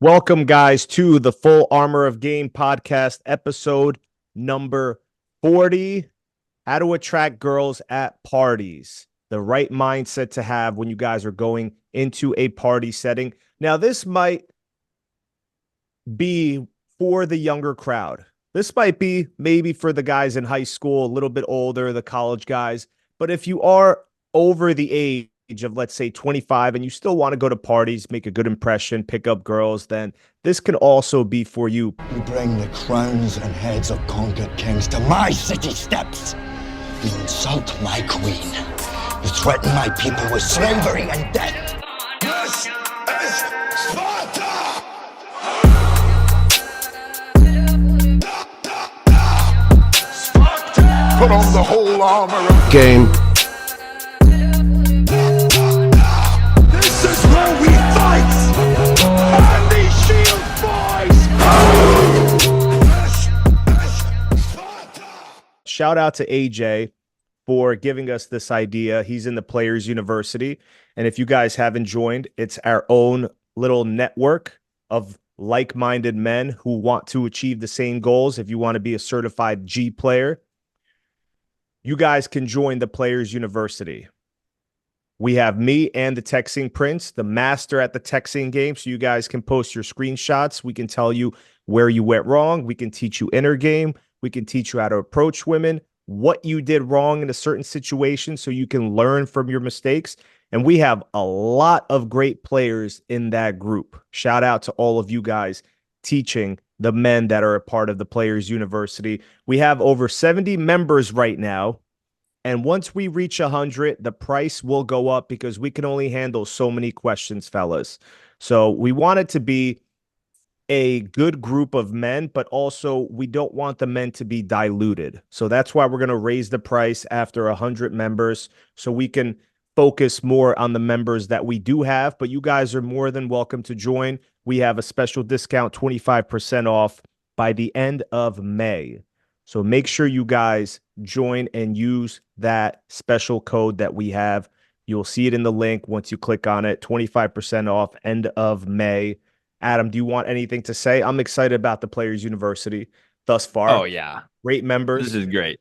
Welcome, guys, to the Full Armor of Game podcast, episode number 40. How to attract girls at parties. The right mindset to have when you guys are going into a party setting. Now, this might be for the younger crowd. This might be maybe for the guys in high school, a little bit older, the college guys. But if you are over the age of, let's say, 25 and you still want to go to parties, make a good impression, pick up girls, then this can also be for you. You bring the crowns and heads of conquered kings to my city steps. You insult my queen. You threaten my people with slavery and death. This is Sparta! Put on the whole armor of game. This is where we fight! And these shield boys! Shout out to AJ for giving us this idea. He's in the Players University. And if you guys haven't joined, it's our own little network of like-minded men who want to achieve the same goals. If you want to be a certified G player, you guys can join the Players University. We have me and the Texting Prince, the master at the texting game, so you guys can post your screenshots. We can tell you where you went wrong. We can teach you inner game. We can teach you how to approach women, what you did wrong in a certain situation so you can learn from your mistakes. And we have a lot of great players in that group. Shout out to all of you guys teaching the men that are a part of the Players University. We have over 70 members right now. And once we reach 100, the price will go up because we can only handle so many questions, fellas. So we want it to be a good group of men, but also we don't want the men to be diluted. So that's why we're going to raise the price after 100 members so we can focus more on the members that we do have. But you guys are more than welcome to join. We have a special discount, 25% off by the end of May. So make sure you guys join and use that special code that we have. You'll see it in the link once you click on it. 25% off, end of May. Adam, do you want anything to say? I'm excited about the Players University thus far. Oh, yeah. Great members. This is great.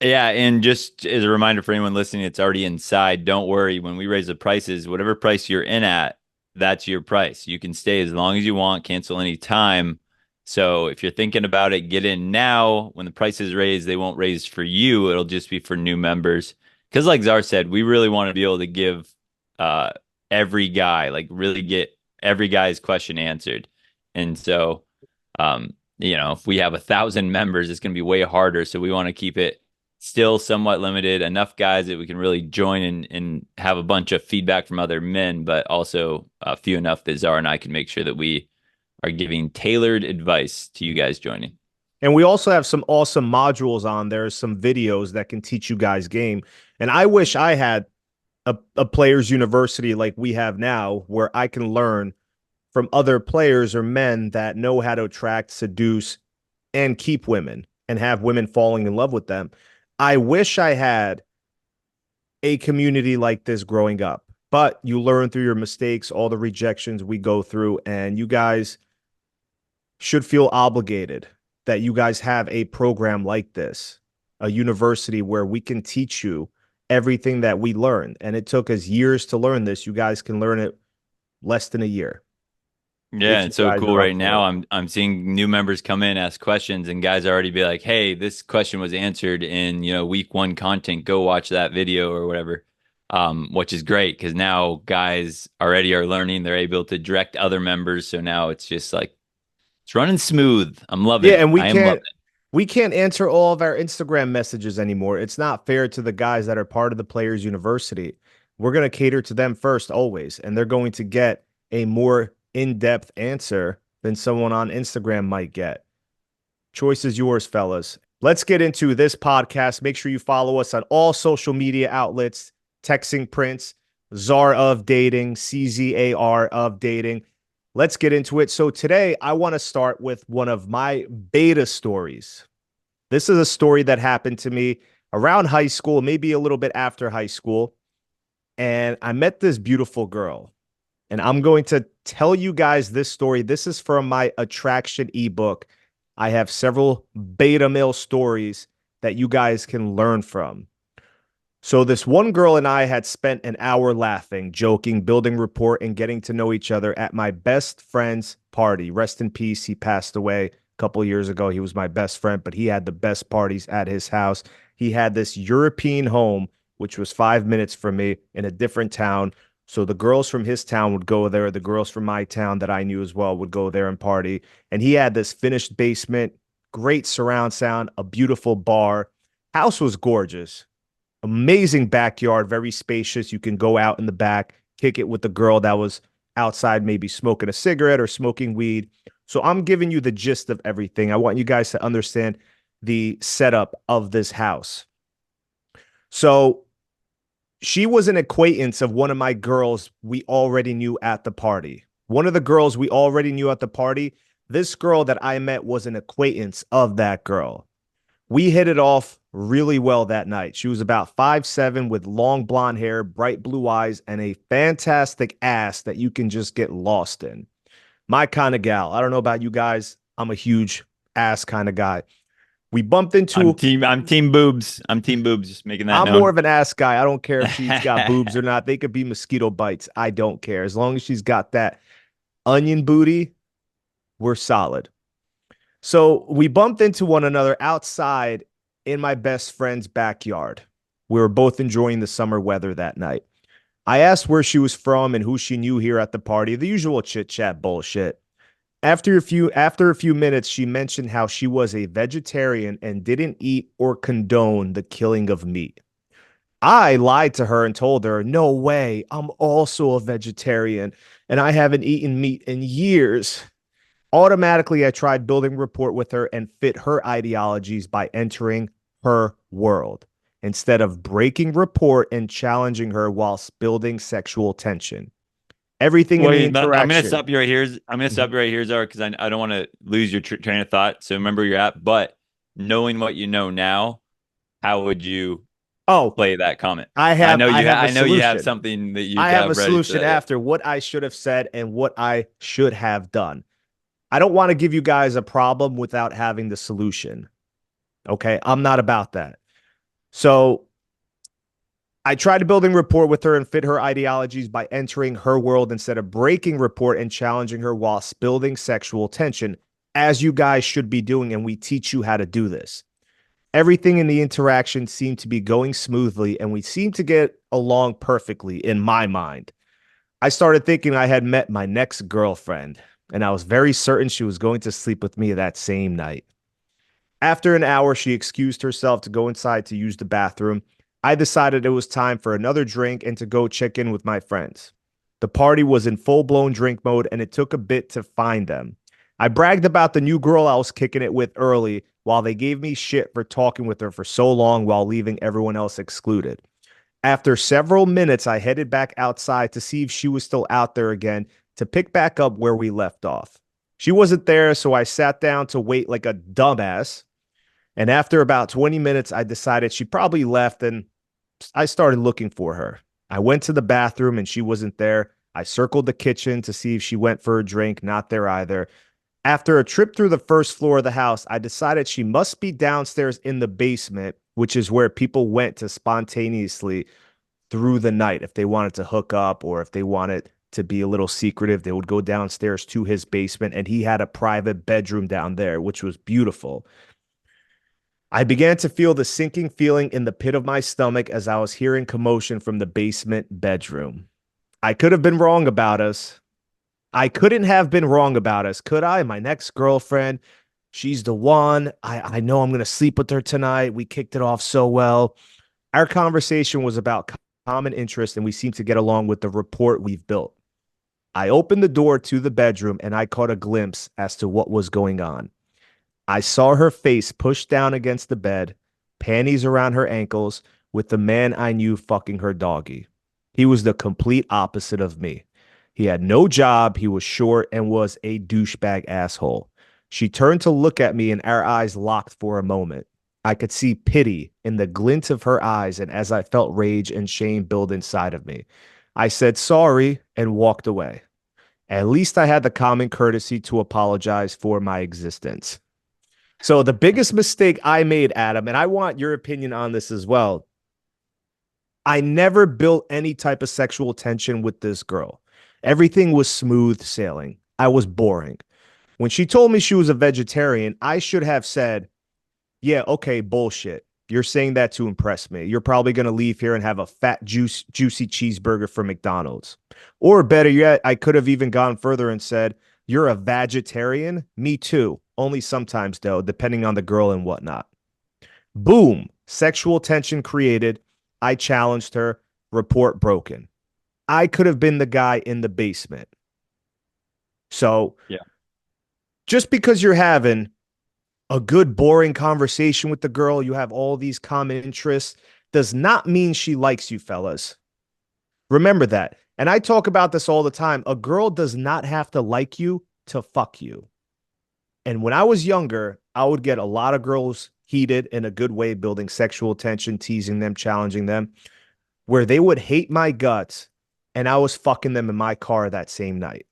Yeah, and just as a reminder for anyone listening, it's already inside. Don't worry. When we raise the prices, whatever price you're in at, that's your price. You can stay as long as you want, cancel any time. So if you're thinking about it, get in now. When the price is raised, they won't raise for you. It'll just be for new members. Because like Czar said, we really want to be able to give every guy, like really get every guy's question answered. And so, if we have 1,000 members, it's going to be way harder. So we want to keep it still somewhat limited, enough guys that we can really join and have a bunch of feedback from other men, but also few enough that Czar and I can make sure that we are giving tailored advice to you guys joining. And we also have some awesome modules on there, some videos that can teach you guys game. And I wish I had a Players University like we have now, where I can learn from other players or men that know how to attract, seduce, and keep women and have women falling in love with them. I wish I had a community like this growing up, but you learn through your mistakes, all the rejections we go through, and you guys should feel obligated that you guys have a program like this, a university where we can teach you everything that we learned. And it took us years to learn this. You guys can learn it less than a year. Yeah, it's so cool right now. I'm seeing new members come in, ask questions, and guys already be like, hey, this question was answered in, week 1 content. Go watch that video or whatever, which is great because now guys already are learning. They're able to direct other members. So now it's just like, it's running smooth. I'm loving it. Yeah, and we can't answer all of our Instagram messages anymore. It's not fair to the guys that are part of the Players University. We're going to cater to them first always, and they're going to get a more in-depth answer than someone on Instagram might get. Choice is yours, fellas. Let's get into this podcast. Make sure you follow us on all social media outlets, Texting Prince, Czar of Dating, CZAR of Dating. Let's get into it. So today I want to start with one of my beta stories. This is a story that happened to me around high school, maybe a little bit after high school. And I met this beautiful girl. And I'm going to tell you guys this story. This is from my attraction ebook. I have several beta male stories that you guys can learn from. So this one girl and I had spent an hour laughing, joking, building rapport, and getting to know each other at my best friend's party. Rest in peace. He passed away a couple years ago. He was my best friend, but he had the best parties at his house. He had this European home, which was 5 minutes from me in a different town. So the girls from his town would go there. The girls from my town that I knew as well would go there and party. And he had this finished basement, great surround sound, a beautiful bar. House was gorgeous. Amazing backyard, very spacious. You can go out in the back, kick it with the girl that was outside, maybe smoking a cigarette or smoking weed. So I'm giving you the gist of everything. I want you guys to understand the setup of this house. So she was an acquaintance of one of my girls we already knew at the party. One of the girls we already knew at the party, this girl that I met was an acquaintance of that girl. We hit it off really well that night. She was about 5'7" with long blonde hair, bright blue eyes, and a fantastic ass that you can just get lost in. My kind of gal. I don't know about you guys. I'm a huge ass kind of guy. We bumped into. I'm team boobs. I'm team boobs. Just making that I'm known. more of an ass guy. I don't care if she's got boobs or not. They could be mosquito bites. I don't care. As long as she's got that onion booty, we're solid. So we bumped into one another outside in my best friend's backyard. We were both enjoying the summer weather that night. I asked where she was from and who she knew here at the party, the usual chit-chat bullshit. After a few minutes, she mentioned how she was a vegetarian and didn't eat or condone the killing of meat. I lied to her and told her, "No way, I'm also a vegetarian and I haven't eaten meat in years." Automatically, I tried building rapport with her and fit her ideologies by entering her world instead of breaking rapport and challenging her whilst building sexual tension. Everything in the interaction. I'm gonna stop you right here. I'm gonna stop you right here, Zara, because I don't want to lose your train of thought. So remember where you're at. But knowing what you know now, how would you play that comment? I know you have something that you I have a ready solution after what I should have said and what I should have done. I don't want to give you guys a problem without having the solution. Okay. I'm not about that. So I tried building rapport with her and fit her ideologies by entering her world instead of breaking rapport and challenging her while building sexual tension, as you guys should be doing. And we teach you how to do this. Everything in the interaction seemed to be going smoothly and we seemed to get along perfectly in my mind. I started thinking I had met my next girlfriend, and I was very certain she was going to sleep with me that same night. After an hour, she excused herself to go inside to use the bathroom. I decided it was time for another drink and to go check in with my friends. The party was in full-blown drink mode, and it took a bit to find them. I bragged about the new girl I was kicking it with early, while they gave me shit for talking with her for so long while leaving everyone else excluded. After several minutes, I headed back outside to see if she was still out there again to pick back up where we left off. She wasn't there, so I sat down to wait like a dumbass. And after about 20 minutes, I decided she probably left and I started looking for her. I went to the bathroom and she wasn't there. I circled the kitchen to see if she went for a drink, not there either. After a trip through the first floor of the house, I decided she must be downstairs in the basement, which is where people went to spontaneously through the night. If they wanted to hook up or if they wanted to be a little secretive, they would go downstairs to his basement, and he had a private bedroom down there, which was beautiful. I began to feel the sinking feeling in the pit of my stomach as I was hearing commotion from the basement bedroom. I could have been wrong about us. I couldn't have been wrong about us, could I? My next girlfriend, she's the one. I know I'm going to sleep with her tonight. We kicked it off so well. Our conversation was about common interest, and we seemed to get along with the rapport we've built. I opened the door to the bedroom, and I caught a glimpse as to what was going on. I saw her face pushed down against the bed, panties around her ankles, with the man I knew fucking her doggy. He was the complete opposite of me. He had no job, he was short, and was a douchebag asshole. She turned to look at me, and our eyes locked for a moment. I could see pity in the glint of her eyes, and as I felt rage and shame build inside of me, I said sorry and walked away. At least I had the common courtesy to apologize for my existence. So the biggest mistake I made, Adam, and I want your opinion on this as well. I never built any type of sexual tension with this girl. Everything was smooth sailing. I was boring. When she told me she was a vegetarian, I should have said, yeah, okay, bullshit. You're saying that to impress me. You're probably going to leave here and have a fat, juicy cheeseburger from McDonald's. Or better yet, I could have even gone further and said, you're a vegetarian? Me too. Only sometimes, though, depending on the girl and whatnot. Boom. Sexual tension created. I challenged her. Report broken. I could have been the guy in the basement. So Yeah. just because you're having a good, boring conversation with the girl, you have all these common interests, does not mean she likes you, fellas. Remember that. And I talk about this all the time. A girl does not have to like you to fuck you. And when I was younger, I would get a lot of girls heated in a good way, building sexual tension, teasing them, challenging them, where they would hate my guts. And I was fucking them in my car that same night.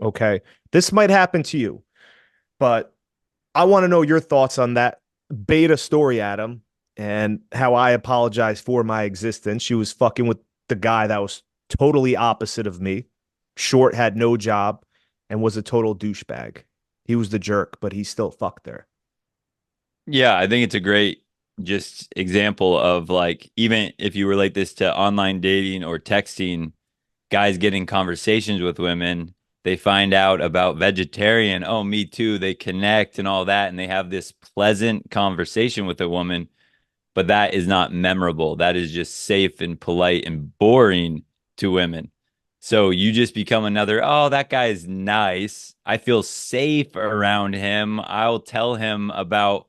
Okay. This might happen to you, but I want to know your thoughts on that beta story, Adam, and how I apologize for my existence. She was fucking with the guy that was totally opposite of me, short, had no job, and was a total douchebag. He was the jerk, but he still fucked her. Yeah, I think it's a great just example of like, even if you relate this to online dating or texting, guys getting conversations with women, they find out about vegetarian. Oh, me too. They connect and all that, and they have this pleasant conversation with a woman, but that is not memorable. That is just safe and polite and boring to women. So you just become another, oh, that guy is nice. I feel safe around him. I'll tell him about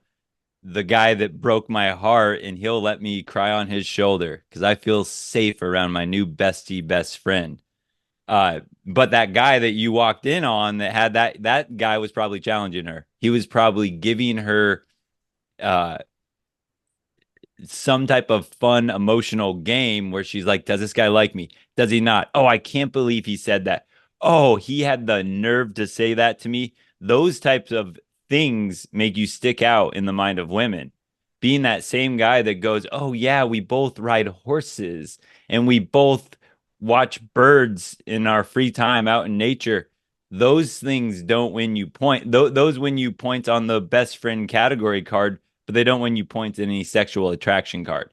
the guy that broke my heart and he'll let me cry on his shoulder because I feel safe around my new bestie best friend. But that guy that you walked in on that had that guy was probably challenging her. He was probably giving her uh some type of fun emotional game where she's like, does this guy like me? Does he not? Oh, I can't believe he said that. Oh, he had the nerve to say that to me. Those types of things make you stick out in the mind of women. Being that same guy that goes, oh, yeah, we both ride horses and we both watch birds in our free time out in nature. Those things don't win you point. Those win you points on the best friend category card, but they don't win you points in any sexual attraction card.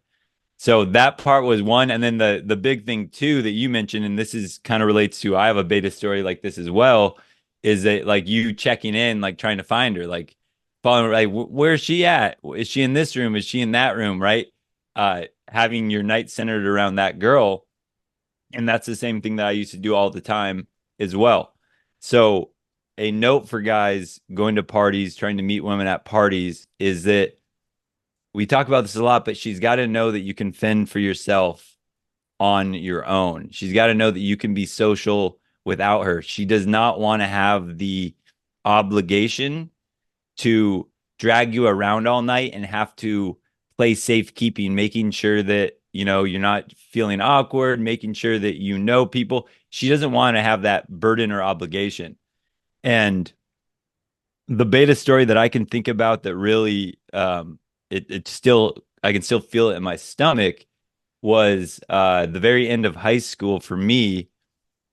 So that part was one. And then the big thing too that you mentioned, and this is kind of relates to I have a beta story like this as well, is that like you checking in, like trying to find her, like following like where's she at? Is she in this room? Is she in that room? Right? Having your night centered around that girl. And that's the same thing that I used to do all the time as well. So a note for guys going to parties, trying to meet women at parties is that we talk about this a lot, but she's got to know that you can fend for yourself on your own. She's got to know that you can be social without her. She does not want to have the obligation to drag you around all night and have to play safekeeping, making sure that, you know, you're not feeling awkward, making sure that you know people. She doesn't want to have that burden or obligation. And the beta story that I can think about that really it still I can still feel it in my stomach was the very end of high school for me.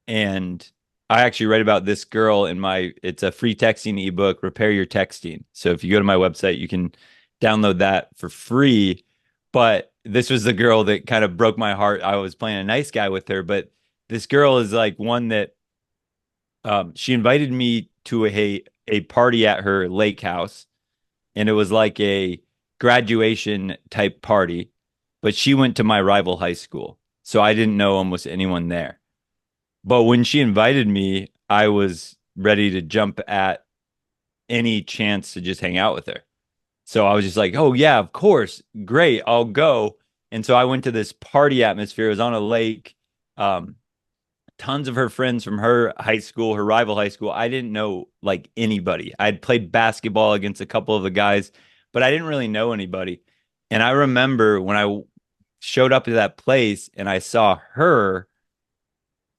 And I actually read about this girl in my it's a free texting ebook, Repair Your Texting. So if you go to my website, you can download that for free. But this was the girl that kind of broke my heart. I was playing a nice guy with her, but this girl is like one that she invited me to a party at her lake house, and it was like a graduation type party, but she went to my rival high school, so I didn't know almost anyone there. But when she invited me, I was ready to jump at any chance to just hang out with her. So I was just like, oh yeah, of course, great, I'll go. And so I went to this party atmosphere. It was on a lake. Um, Tons of her friends from her high school, her rival high school. I didn't know like anybody. I'd played basketball against a couple of the guys, but I didn't really know anybody. And I remember when I showed up to that place and I saw her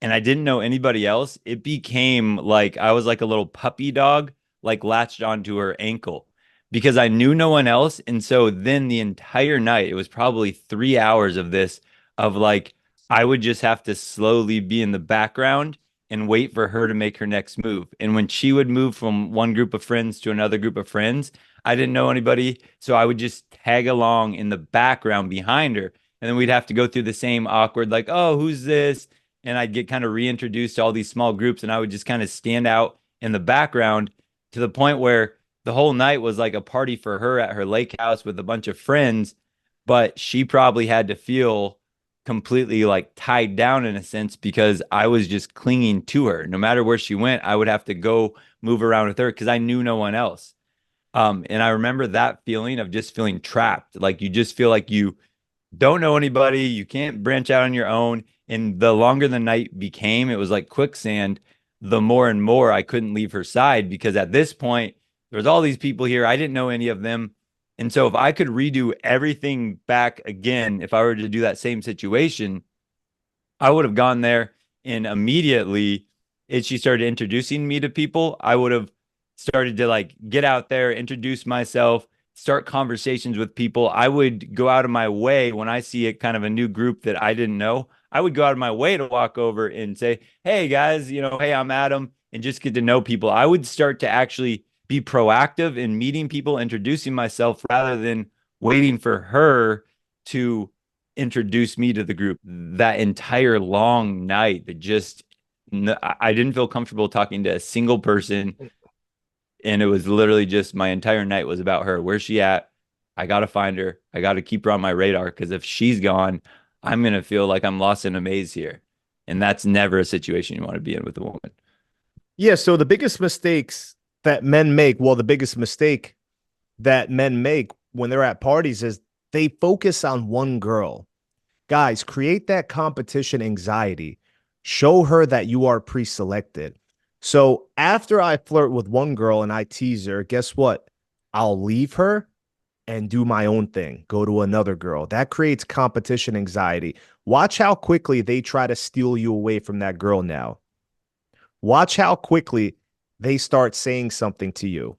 and I didn't know anybody else, it became like I was like a little puppy dog, like latched onto her ankle because I knew no one else. And so then the entire night, it was probably 3 hours of this, of like, I would just have to slowly be in the background and wait for her to make her next move. And when she would move from one group of friends to another group of friends, I didn't know anybody. So I would just tag along in the background behind her. And then we'd have to go through the same awkward, like, oh, who's this? And I'd get kind of reintroduced to all these small groups, and I would just kind of stand out in the background to the point where the whole night was like a party for her at her lake house with a bunch of friends, but she probably had to feel completely like tied down in a sense because I was just clinging to her. No matter where she went, I would have to go move around with her because I knew no one else. And I remember that feeling of just feeling trapped. Like you just feel like you don't know anybody. You can't branch out on your own. And the longer the night became, it was like quicksand. The more and more I couldn't leave her side because at this point, there was all these people here. I didn't know any of them. And so if I could redo everything back again, if I were to do that same situation, I would have gone there and immediately as she started introducing me to people, I would have started to like get out there, introduce myself, start conversations with people. I would go out of my way when I see a kind of a new group that I didn't know. I would go out of my way to walk over and say, "Hey guys, hey, I'm Adam," and just get to know people. I would start to actually be proactive in meeting people, introducing myself rather than waiting for her to introduce me to the group. That entire long night, that just I didn't feel comfortable talking to a single person, and it was literally just my entire night was about her. Where's she at? I gotta find her. I gotta keep her on my radar because if she's gone, I'm gonna feel like I'm lost in a maze here, and that's never a situation you want to be in with a woman. Yeah, so the biggest mistakes that men make, well, the biggest mistake that men make when they're at parties is they focus on one girl. Guys, create that competition anxiety. Show her that you are pre-selected. So after I flirt with one girl and I tease her, guess what? I'll leave her and do my own thing, go to another girl. That creates competition anxiety. Watch how quickly they try to steal you away from that girl now. Watch how quickly they start saying something to you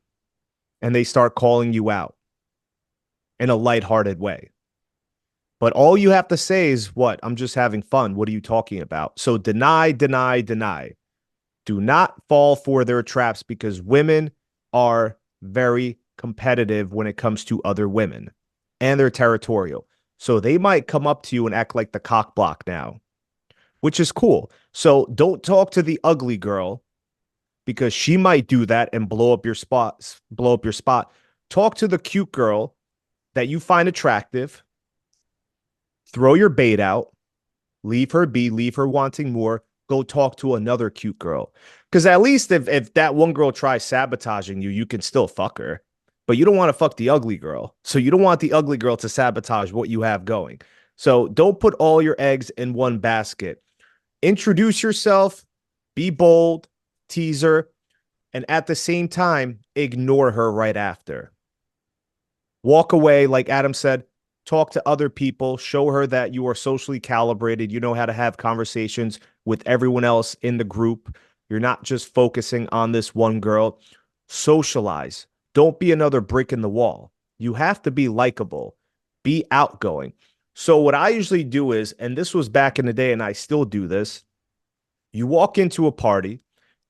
and they start calling you out in a lighthearted way. But all you have to say is, what? I'm just having fun. What are you talking about? So deny, deny, deny. Do not fall for their traps because women are very competitive when it comes to other women and they're territorial. So they might come up to you and act like the cock block now, which is cool. So don't talk to the ugly girl because she might do that and blow up your spot, blow up your spot. Talk to the cute girl that you find attractive. Throw your bait out, leave her be, leave her wanting more, go talk to another cute girl. Because at least if that one girl tries sabotaging you, you can still fuck her. But you don't want to fuck the ugly girl. So you don't want the ugly girl to sabotage what you have going. So don't put all your eggs in one basket. Introduce yourself, be bold, tease her, and at the same time, ignore her right after. Walk away, like Adam said, talk to other people, show her that you are socially calibrated. You know how to have conversations with everyone else in the group. You're not just focusing on this one girl. Socialize. Don't be another brick in the wall. You have to be likable, be outgoing. So what I usually do is, and this was back in the day, and I still do this, you walk into a party.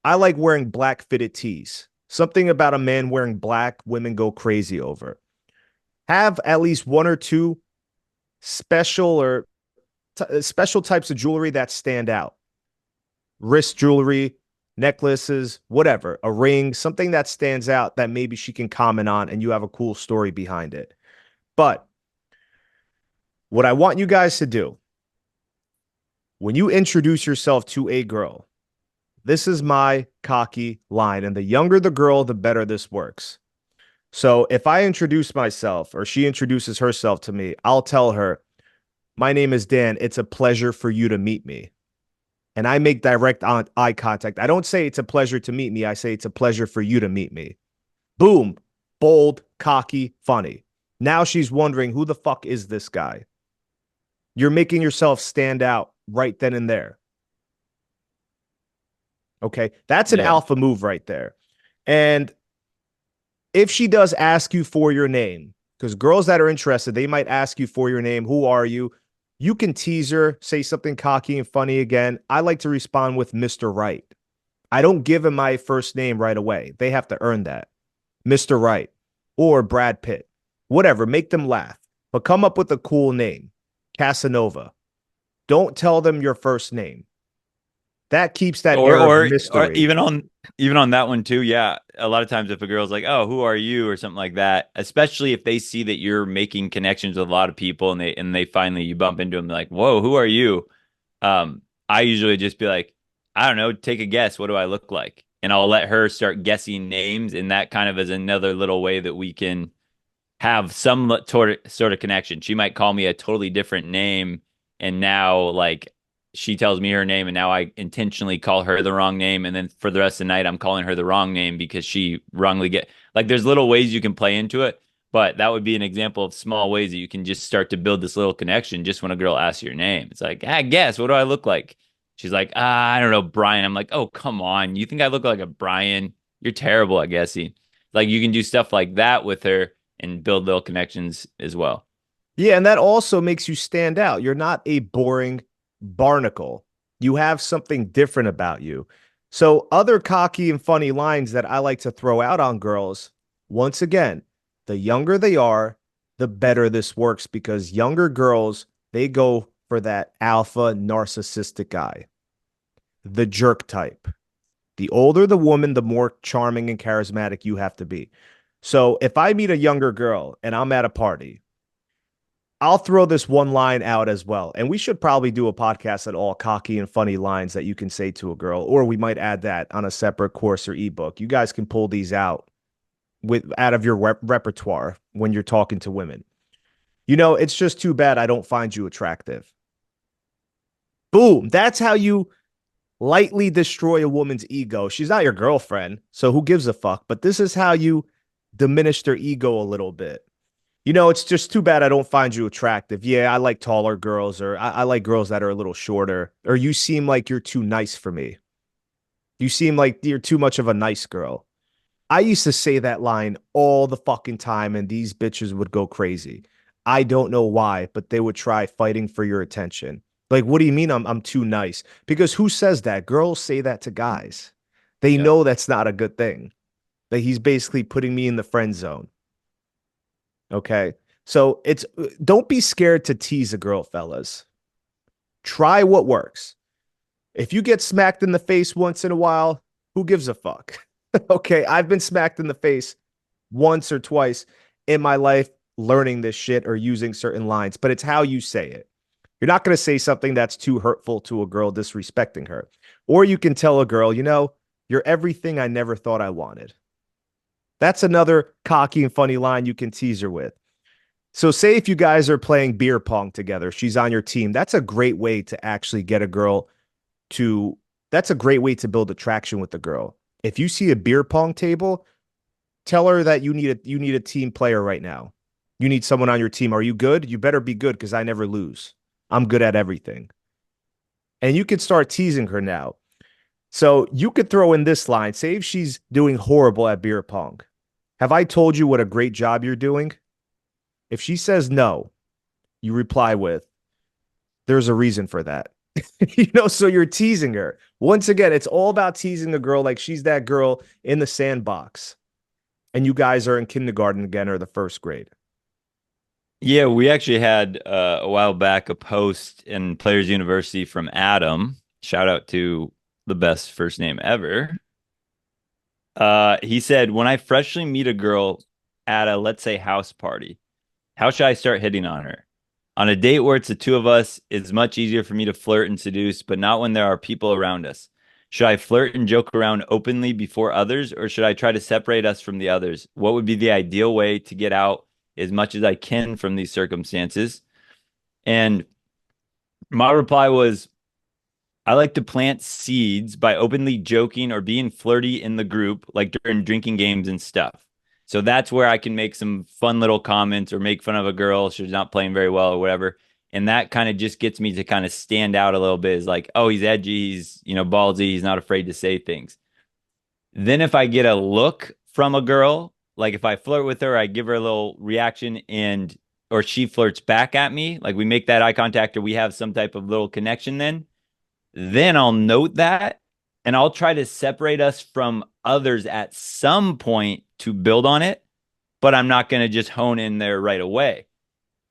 I like wearing black fitted tees. Something about a man wearing black, women go crazy over. Have at least one or two special special types of jewelry that stand out. Wrist jewelry, necklaces, whatever, a ring, something that stands out that maybe she can comment on and you have a cool story behind it. But what I want you guys to do when you introduce yourself to a girl, this is my cocky line. And the younger the girl, the better this works. So if I introduce myself or she introduces herself to me, I'll tell her, my name is Dan. It's a pleasure for you to meet me. And I make direct eye contact. I don't say it's a pleasure to meet me. I say it's a pleasure for you to meet me. Boom. Bold, cocky, funny. Now she's wondering, who the fuck is this guy? You're making yourself stand out right then and there. Okay. That's an Yeah. alpha move right there. And if she does ask you for your name, because girls that are interested, they might ask you for your name. Who are you? You can tease her, say something cocky and funny again. I like to respond with Mr. Right. I don't give him my first name right away. They have to earn that. Mr. Right or Brad Pitt, whatever, make them laugh, but come up with a cool name. Casanova. Don't tell them your first name. That keeps that Or air of or mystery. even on that one too, yeah. A lot of times if a girl's like, "Oh, who are you?" or something like that, especially if they see that you're making connections with a lot of people and they finally you bump into them like, "Whoa, who are you?" I usually just be like, "I don't know, take a guess. What do I look like?" And I'll let her start guessing names, and that kind of is another little way that we can have some sort of connection. She might call me a totally different name, and now like she tells me her name, and now I intentionally call her the wrong name, and then for the rest of the night I'm calling her the wrong name because she wrongly get like there's little ways you can play into it, but that would be an example of small ways that you can just start to build this little connection just when a girl asks your name. It's like, I guess, what do I look like? She's like, I don't know, Brian. I'm like, oh, come on. You think I look like a Brian? You're terrible at guessing. Like you can do stuff like that with her and build little connections as well. Yeah, and that also makes you stand out. You're not a boring barnacle. You have something different about you. So, other cocky and funny lines that I like to throw out on girls, once again, the younger they are, the better this works because younger girls, they go for that alpha narcissistic guy, the jerk type. The older the woman, the more charming and charismatic you have to be. So, if I meet a younger girl and I'm at a party, I'll throw this one line out as well. And we should probably do a podcast at all cocky and funny lines that you can say to a girl, or we might add that on a separate course or ebook. You guys can pull these out with out of your repertoire when you're talking to women. You know, it's just too bad I don't find you attractive. Boom. That's how you lightly destroy a woman's ego. She's not your girlfriend, so who gives a fuck? But this is how you diminish their ego a little bit. You know, it's just too bad I don't find you attractive. Yeah, I like taller girls, or I like girls that are a little shorter, or you seem like you're too nice for me. You seem like you're too much of a nice girl. I used to say that line all the fucking time, and these bitches would go crazy. I don't know why, but they would try fighting for your attention. Like, what do you mean I'm too nice? Because who says that? Girls say that to guys. They Yeah. know that's not a good thing. That he's basically putting me in the friend zone. Okay. So it's don't be scared to tease a girl, fellas. Try what works. If you get smacked in the face once in a while, who gives a fuck? Okay. I've been smacked in the face once or twice in my life learning this shit or using certain lines, but it's how you say it. You're not going to say something that's too hurtful to a girl, disrespecting her. Or you can tell a girl, you know, you're everything I never thought I wanted. That's another cocky and funny line you can tease her with. So, say if you guys are playing beer pong together, she's on your team. That's a great way to actually get a girl to, that's a great way to build attraction with the girl. If you see a beer pong table, tell her that you need a team player right now. You need someone on your team. Are you good? You better be good because I never lose. I'm good at everything. And you could start teasing her now. So you could throw in this line. Say if she's doing horrible at beer pong. Have I told you what a great job you're doing? If she says no, you reply with, there's a reason for that. So you're teasing her. Once again, it's all about teasing a girl like she's that girl in the sandbox. And you guys are in kindergarten again or the first grade. Yeah, we actually had a while back a post in Players University from Adam. Shout out to the best first name ever. He said, when I freshly meet a girl at a, let's say, house party, how should I start hitting on her? On a date where it's the two of us, it's much easier for me to flirt and seduce, but not when there are people around us. Should I flirt and joke around openly before others, or should I try to separate us from the others? What would be the ideal way to get out as much as I can from these circumstances? And my reply was, I like to plant seeds by openly joking or being flirty in the group, like during drinking games and stuff. So that's where I can make some fun little comments or make fun of a girl. She's not playing very well or whatever. And that kind of just gets me to kind of stand out a little bit. Is like, oh, he's edgy, he's, ballsy, he's not afraid to say things. Then if I get a look from a girl, like if I flirt with her, I give her a little reaction and or she flirts back at me, like we make that eye contact or we have some type of little connection, then I'll note that and I'll try to separate us from others at some point to build on it, but I'm not going to just hone in there right away.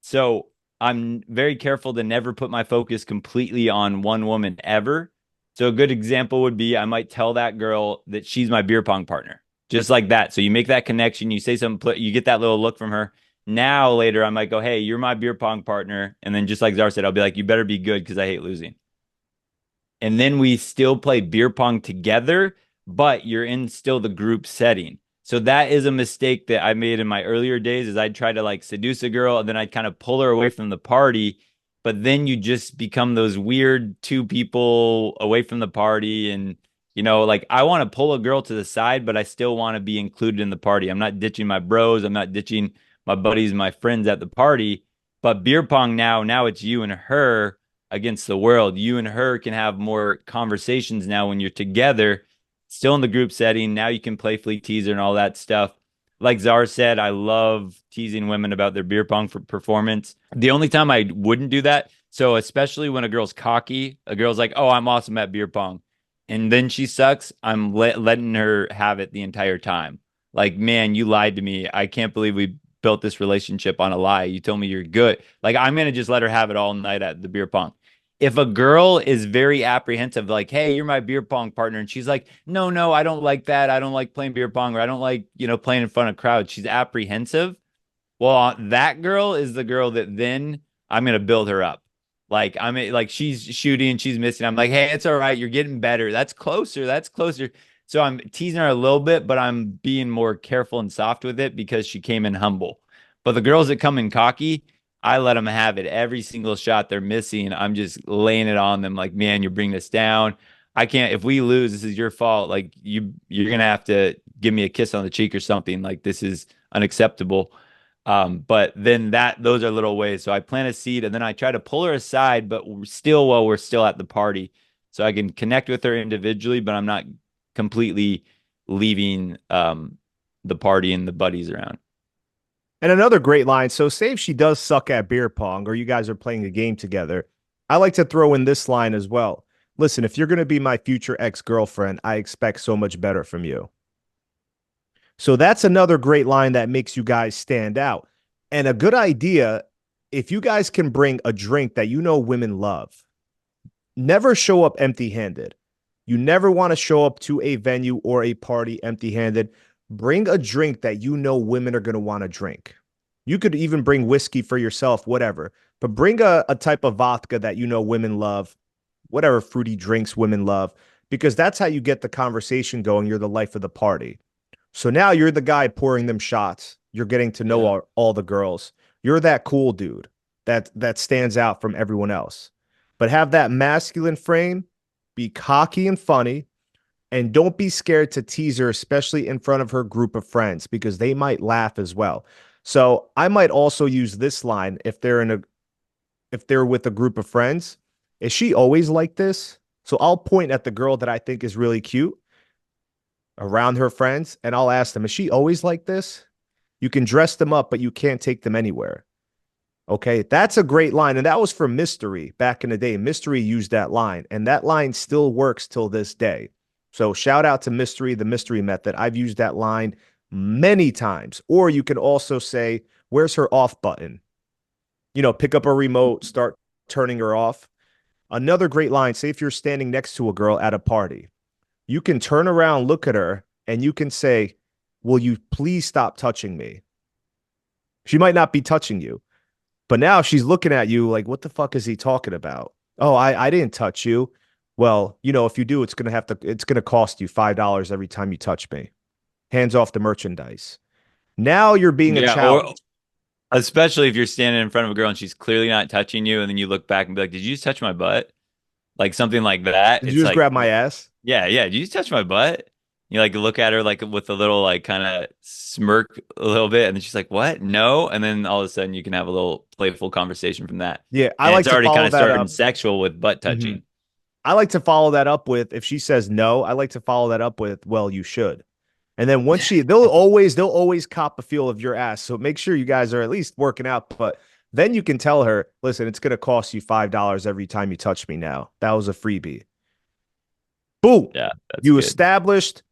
So I'm very careful to never put my focus completely on one woman ever. So a good example would be I might tell that girl that she's my beer pong partner, just like that. So you make that connection, you say something, you get that little look from her. Now later I might go, hey, you're my beer pong partner. And then just like Czar said, I'll be like, you better be good because I hate losing. And then we still play beer pong together, but you're in still the group setting. So that is a mistake that I made in my earlier days is I'd try to like seduce a girl and then I'd kind of pull her away from the party. But then you just become those weird two people away from the party. And, like I want to pull a girl to the side, but I still want to be included in the party. I'm not ditching my bros. I'm not ditching my buddies, my friends at the party. But beer pong now it's you and her against the world. You and her can have more conversations now when you're together, still in the group setting. Now you can playfully tease her and all that stuff. Like Czar said, I love teasing women about their beer pong performance. The only time I wouldn't do that, so especially when a girl's cocky, a girl's like, oh, I'm awesome at beer pong. And then she sucks, I'm letting her have it the entire time. Like, man, you lied to me. I can't believe we built this relationship on a lie. You told me you're good. Like, I'm going to just let her have it all night at the beer pong. If a girl is very apprehensive, like, hey, you're my beer pong partner, and she's like, no, I don't like that. I don't like playing beer pong, or I don't like, playing in front of crowds. She's apprehensive. Well, that girl is the girl that then I'm going to build her up. Like, like she's shooting, she's missing. I'm like, hey, it's all right. You're getting better. That's closer. That's closer. So I'm teasing her a little bit, but I'm being more careful and soft with it because she came in humble. But the girls that come in cocky, I let them have it. Every single shot they're missing, I'm just laying it on them. Like, man, you're bringing this down. I can't. If we lose, this is your fault. Like you're gonna have to give me a kiss on the cheek or something. Like this is unacceptable. But then those are little ways. So I plant a seed and then I try to pull her aside, but still while we're still at the party, so I can connect with her individually, but I'm not completely leaving the party and the buddies around. And another great line. So, say if she does suck at beer pong or you guys are playing a game together, I like to throw in this line as well. Listen, if you're going to be my future ex-girlfriend, I expect so much better from you. So, that's another great line that makes you guys stand out. And a good idea, if you guys can bring a drink that you know women love, never show up empty-handed. You never want to show up to a venue or a party empty-handed. Bring a drink that you know women are going to want to drink. You could even bring whiskey for yourself, whatever. But bring a type of vodka that you know women love, whatever fruity drinks women love, because that's how you get the conversation going. You're the life of the party. So now you're the guy pouring them shots. You're getting to know all the girls. You're that cool dude that stands out from everyone else. But have that masculine frame, be cocky and funny, and don't be scared to tease her, especially in front of her group of friends, because they might laugh as well. So I might also use this line if they're with a group of friends. Is she always like this? So I'll point at the girl that I think is really cute around her friends, and I'll ask them, is she always like this? You can dress them up, but you can't take them anywhere. Okay, that's a great line. And that was for Mystery back in the day. Mystery used that line, and that line still works till this day. So shout out to Mystery, the Mystery Method. I've used that line many times. Or you can also say, where's her off button? Pick up a remote, start turning her off. Another great line, say if you're standing next to a girl at a party, you can turn around, look at her, and you can say, will you please stop touching me? She might not be touching you, but now she's looking at you like, what the fuck is he talking about? Oh, I didn't touch you. Well, if you do, it's going to cost you $5 every time you touch me. Hands off the merchandise. Now you're being a child. Or especially if you're standing in front of a girl and she's clearly not touching you, and then you look back and be like, did you just touch my butt? Like something like that. Did It's you just like, grab my ass? yeah. Did you just touch my butt? You like look at her like with a little like kind of smirk a little bit, and then she's like, "What? No?" And then all of a sudden you can have a little playful conversation from that, Yeah, I and like it's to already kind follow of that starting up. sexual with butt hmm touching. I like to follow that up with if she says no, I like to follow that up with, well, you should. And then once they'll always cop a feel of your ass. So make sure you guys are at least working out. But then you can tell her, listen, it's gonna cost you $5 every time you touch me now. That was a freebie. Boom. Yeah, that's You good. established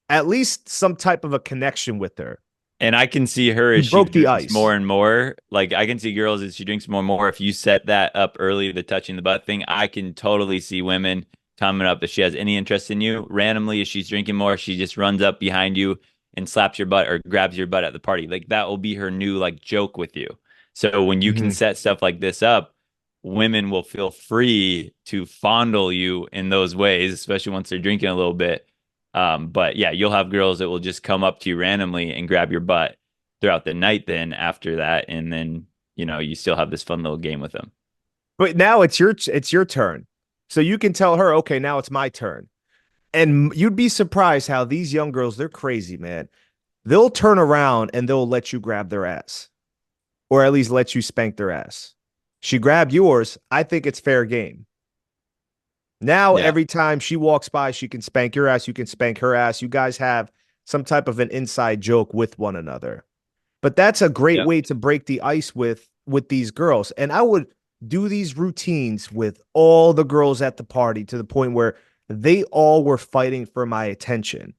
at least some type of a connection with her. And I can see her You as she broke the drinks more ice. and more. Like I can see girls as she drinks more and more. If you set that up early, the touching the butt thing, I can totally see women coming up if she has any interest in you. Randomly, if she's drinking more, she just runs up behind you and slaps your butt or grabs your butt at the party. Like that will be her new like joke with you. So when you can Mhm. set stuff like this up, women will feel free to fondle you in those ways, especially once they're drinking a little bit. But yeah, you'll have girls that will just come up to you randomly and grab your butt throughout the night then after that. And then, you still have this fun little game with them. But now it's your turn. So you can tell her, okay, now it's my turn. And you'd be surprised how these young girls, they're crazy, man. They'll turn around and they'll let you grab their ass, or at least let you spank their ass. She grabbed yours. I think it's fair game. Now, Yeah. every time she walks by, she can spank your ass. You can spank her ass. You guys have some type of an inside joke with one another. But that's a great Yeah. way to break the ice with these girls. And I would do these routines with all the girls at the party to the point where they all were fighting for my attention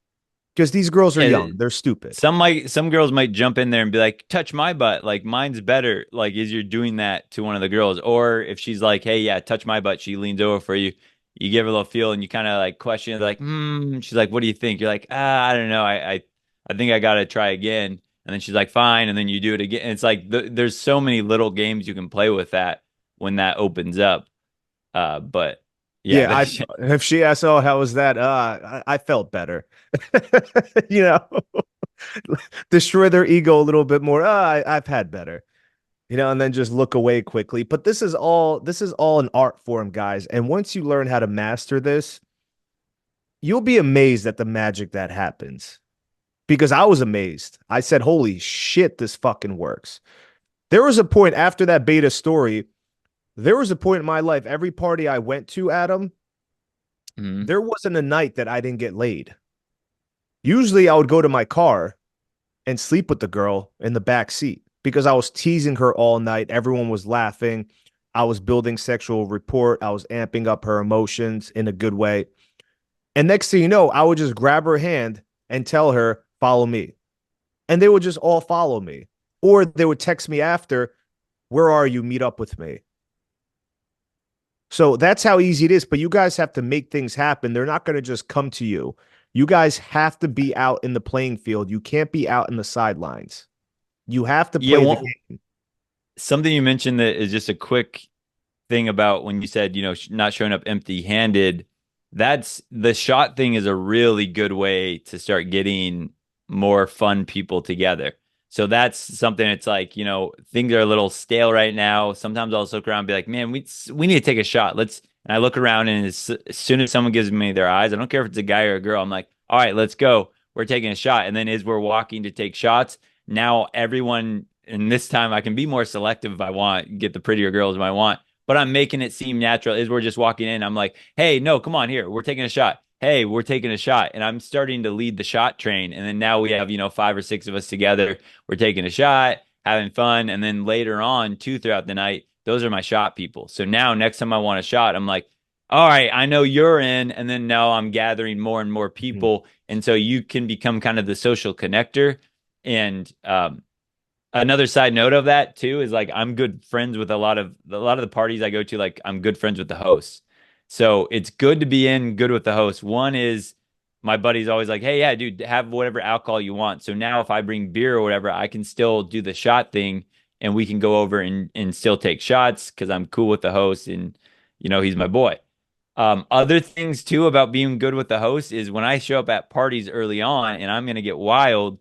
because these girls are Yeah. young. They're stupid. Some girls might jump in there and be like, touch my butt. Like mine's better. Like, is you're doing that to one of the girls. Or if she's like, hey, yeah, touch my butt, she leans over for you. You give her a little feel and you kind of like question it, like, She's like, what do you think? You're like, I don't know. I think I gotta try again. And then she's like, fine. And then you do it again. And it's like there's so many little games you can play with that when that opens up. But yeah, Yeah, I if she asked, "Oh, how was that?" I felt better. You know, destroy their ego a little bit more. I've had better. And then just look away quickly. But this is all an art form, guys. And once you learn how to master this, you'll be amazed at the magic that happens. Because I was amazed. I said, "Holy shit, this fucking works." There was a point after that beta story. There was a point in my life, every party I went to, Adam, Mhm. there wasn't a night that I didn't get laid. Usually I would go to my car and sleep with the girl in the back seat because I was teasing her all night. Everyone was laughing. I was building sexual rapport. I was amping up her emotions in a good way. And next thing you know, I would just grab her hand and tell her, follow me. And they would just all follow me. Or they would text me after, where are you? Meet up with me. So that's how easy it is. But you guys have to make things happen. They're not going to just come to you. You guys have to be out in the playing field. You can't be out in the sidelines. You have to Yeah, play the well, game. something you mentioned that is just a quick thing about when you said, not showing up empty-handed. That's the shot thing is a really good way to start getting more fun people together. So that's something. It's like, things are a little stale right now. Sometimes I'll look around and be like, man, we need to take a shot. And I look around and as soon as someone gives me their eyes, I don't care if it's a guy or a girl. I'm like, all right, let's go. We're taking a shot. And then as we're walking to take shots, now everyone, and this time I can be more selective if I want, get the prettier girls if I want, but I'm making it seem natural as we're just walking in. I'm like, hey, no, come on here. We're taking a shot. Hey, we're taking a shot. And I'm starting to lead the shot train. And then now we have, 5 or 6 of us together. We're taking a shot, having fun. And then later on, too, throughout the night, those are my shot people. So now next time I want a shot, I'm like, all right, I know you're in. And then now I'm gathering more and more Mhm. people. And so you can become kind of the social connector. And another side note of that too is like I'm good friends with a lot of the parties I go to, like I'm good friends with the hosts. So it's good to be in good with the host. One is my buddy's always like, hey, yeah, dude, have whatever alcohol you want. So now if I bring beer or whatever, I can still do the shot thing and we can go over and still take shots because I'm cool with the host and he's my boy. Other things too about being good with the host is when I show up at parties early on and I'm gonna get wild,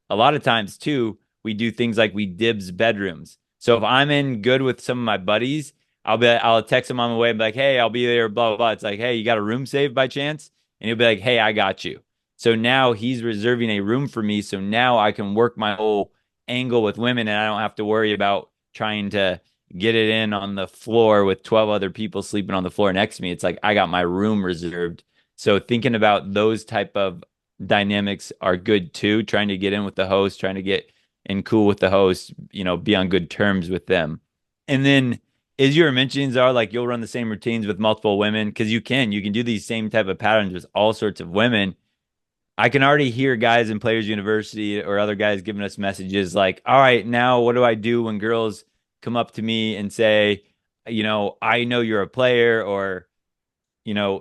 a lot of times too, we do things like we dibs bedrooms. So if I'm in good with some of my buddies, I'll text them on the way and be like, hey, I'll be there, blah blah blah. It's like, hey, you got a room saved by chance? And he'll be like, hey, I got you. So now he's reserving a room for me. So now I can work my whole angle with women and I don't have to worry about trying to get it in on the floor with 12 other people sleeping on the floor next to me. It's like I got my room reserved. So thinking about those type of dynamics are good too, trying to get in with the host, trying to get in cool with the host, be on good terms with them. And then as your mentions are like you'll run the same routines with multiple women because you can do these same type of patterns with all sorts of women. I can already hear guys in Players University or other guys giving us messages like, all right, now what do I do when girls come up to me and say, I know you're a player or,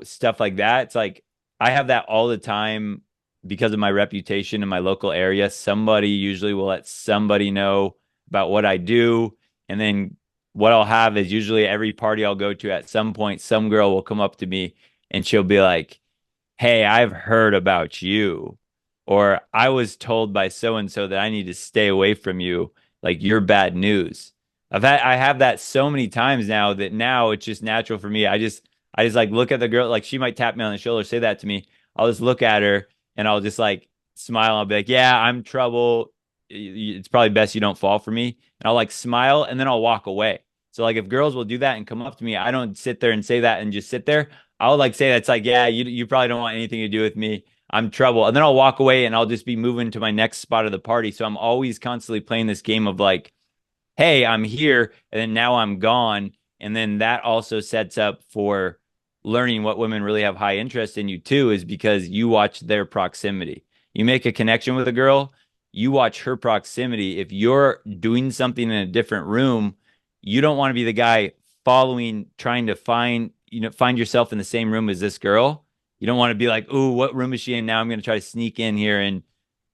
stuff like that. It's like I have that all the time because of my reputation in my local area. Somebody usually will let somebody know about what I do. And then what I'll have is usually every party I'll go to at some point, some girl will come up to me and she'll be like, hey, I've heard about you, or I was told by so and so that I need to stay away from you, like you're bad news. I have that so many times now that now it's just natural for me. I just like look at the girl, like she might tap me on the shoulder, say that to me. I'll just look at her and I'll just like smile. I'll be like, yeah, I'm trouble. It's probably best you don't fall for me. And I'll like smile and then I'll walk away. So like if girls will do that and come up to me, I don't sit there and say that and just sit there. I'll like say that's like, yeah, you probably don't want anything to do with me. I'm trouble. And then I'll walk away and I'll just be moving to my next spot of the party. So I'm always constantly playing this game of like, hey, I'm here, and then now I'm gone. And then that also sets up for learning what women really have high interest in you too, is because you watch their proximity. You make a connection with a girl, you watch her proximity. If you're doing something in a different room, you don't want to be the guy following, trying to find yourself in the same room as this girl. You don't want to be like, ooh, what room is she in now? I'm going to try to sneak in here and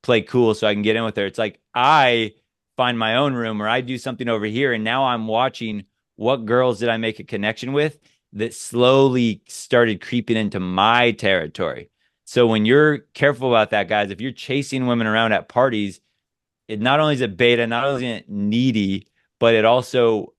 play cool so I can get in with her. It's like I find my own room or I do something over here. And now I'm watching what girls did I make a connection with that slowly started creeping into my territory. So when you're careful about that, guys, if you're chasing women around at parties, it not only is it beta, not only is it needy, but it also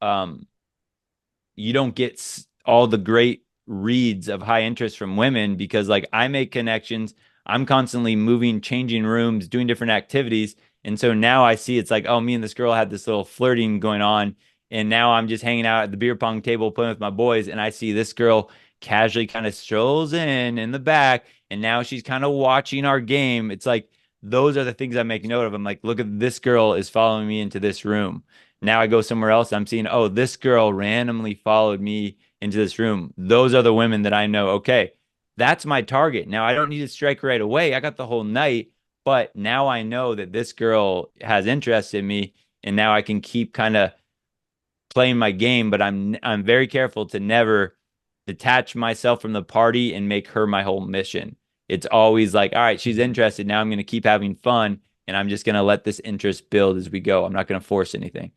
you don't get all the great reads of high interest from women because like I make connections. I'm constantly moving, changing rooms, doing different activities. And so now I see it's like, oh, me and this girl had this little flirting going on. And now I'm just hanging out at the beer pong table playing with my boys. And I see this girl casually kind of strolls in the back. And now she's kind of watching our game. It's like, those are the things I make note of. I'm like, look at this girl is following me into this room. Now I go somewhere else. I'm seeing, oh, this girl randomly followed me into this room. Those are the women that I know. Okay, that's my target. Now I don't need to strike right away. I got the whole night, but now I know that this girl has interest in me, and now I can keep kind of playing my game. But I'm very careful to never detach myself from the party and make her my whole mission. It's always like, all right, she's interested. Now I'm going to keep having fun, and I'm just going to let this interest build as we go. I'm not going to force anything.